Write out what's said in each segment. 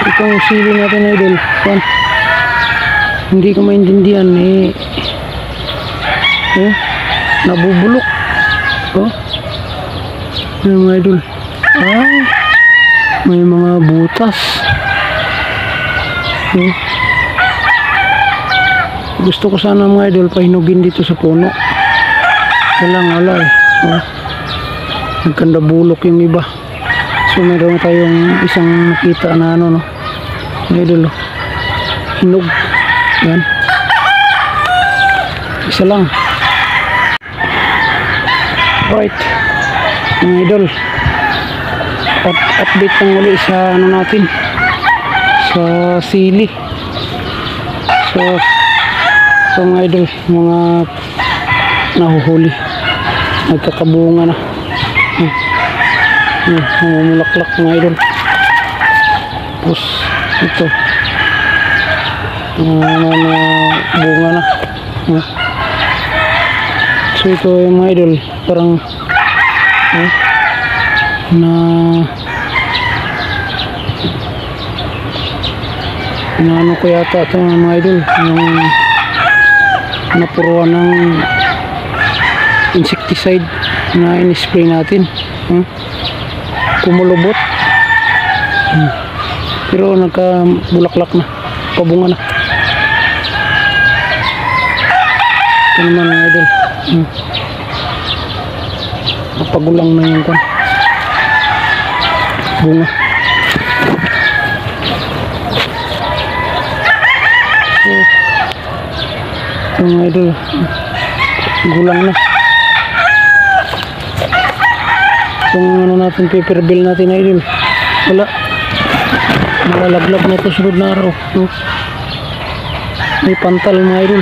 itong sili natin idol. Yan. Hindi ko maintindihan eh. Nabubulok. Yan mga idol. Ay, may mga butas. Gusto ko sana mga idol pahinugin dito sa puno. Wala eh. Nagkanda bulok yung iba. So meron tayong isang nakita na ano no. Mga idol. Hinog. Yan. Isa lang. Right. Mga idol. Update lang ulit sa ano natin. Sa sili. So mga idol, mga nahuhuli, nagkakabunga na, mamulaklak mga idol. Tapos ito bunga na. So ito yung mga idol, parang ano ko yata ito mga idol, yung napuruan ng insecticide na in-spray natin. Kumulubot, pero nagka-bulaklak na, pabunga na. Ito naman mga idol, napagulang na yung bunga. Ito mga idol, gulang na. Itong ano natin, paper bill natin idol, wala, malalaglag na ito sunod na araw. May pantal mga idol.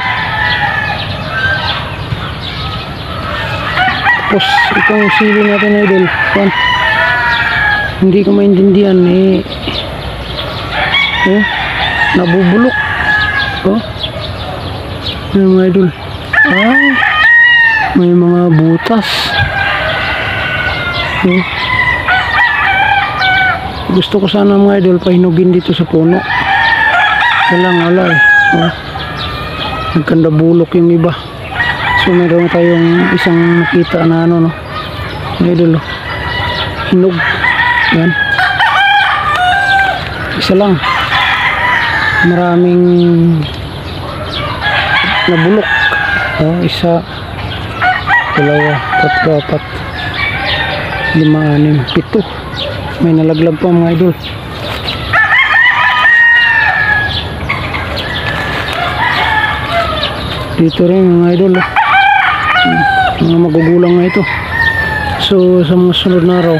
Tapos itong sili natin idol, yan. Hindi ko maintindihan eh. Nabubulok. Yan mga idol. Ay, may mga butas. Gusto ko sana mga idol pahinugin dito sa puno. Wala eh. Nagkanda bulok yung iba. So meron tayong isang nakita na ano no. Mga idol, hinog. Yan. Isa lang. Maraming nabulok. Isa, dalawa, tatlo, apat, 5, 6, 7. May nalaglag pa mga idol. Dito rin mga idol. Mga magugulang na ito. So sa mga sunod na araw,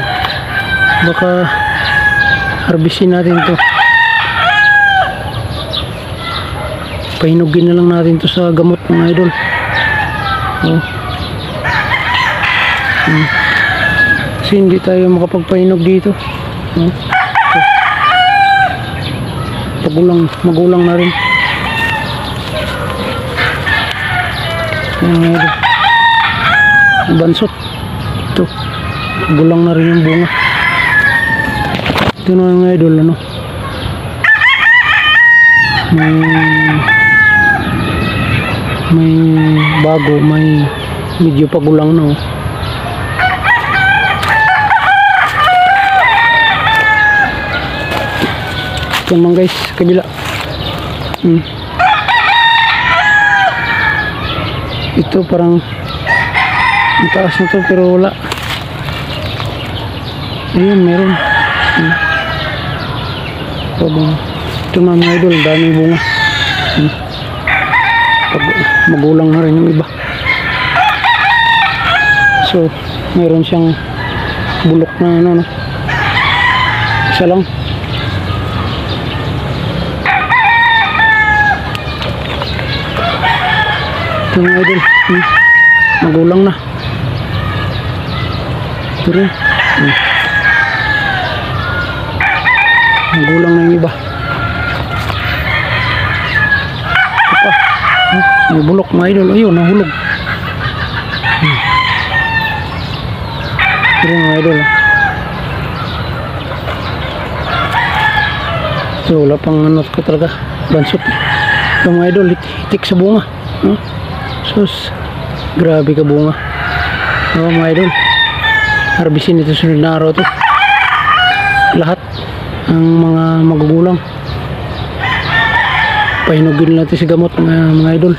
baka harbisin natin to. Pahinugin na lang natin to sa gamot mga idol. Kasi hindi tayo makapagpahinog dito. Magulang na rin. Ayan mga idol, bansot ito, magulang na rin yung bunga. Ito na mga idol, ano, may bago, may medyo pagulang na ito naman guys, kabila. Ito parang mataas na to pero wala. Ayun, meron. Ito na mga idol, daming bunga. Magulang na rin yung iba. So meron siyang bulok na ano, no? Isa lang. Ito mga idol, magulang na. Ito rin, magulang na yung iba. Ito pa, may bulok mga idol. Ayun, nahulog. Ito rin mga idol. So wala pang ano ko talaga, bansot. So mga idol, itik sa bunga. Sus, grabe ka bunga. Mga idol, harbisin ito sunod na araw to. Lahat ang mga magugulang, pahinugin natin si gamot mga idol.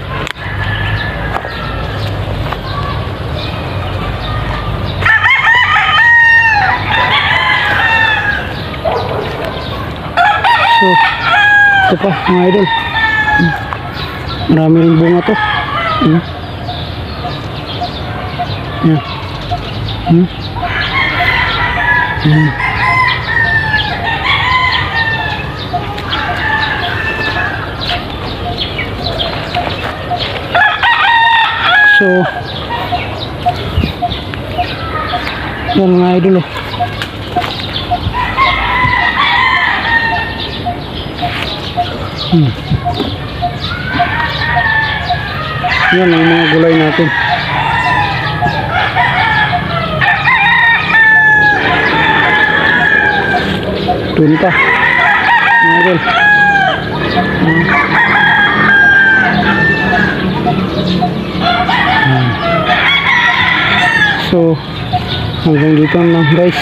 So ito pa mga idol, marami rin bunga to. Yan. Yan. So yan mga idol oh. Yan ang mga gulay natin. Doon pa mga idol. So hanggang dito lang guys.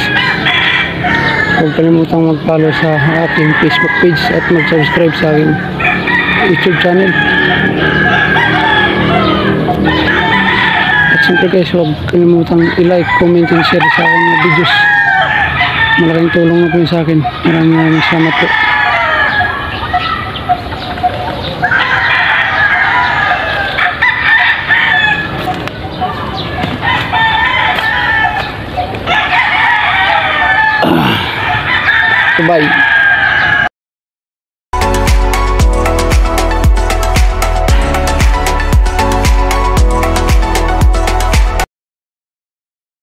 Huwag kalimutang mag-follow sa aking Facebook page at mag-subscribe sa aking YouTube channel. At siyempre guys, huwag kalimutang i-like, comment, and share sa aking mga videos. Malaking tulong na po yun sa akin. Maraming salamat po. Bye.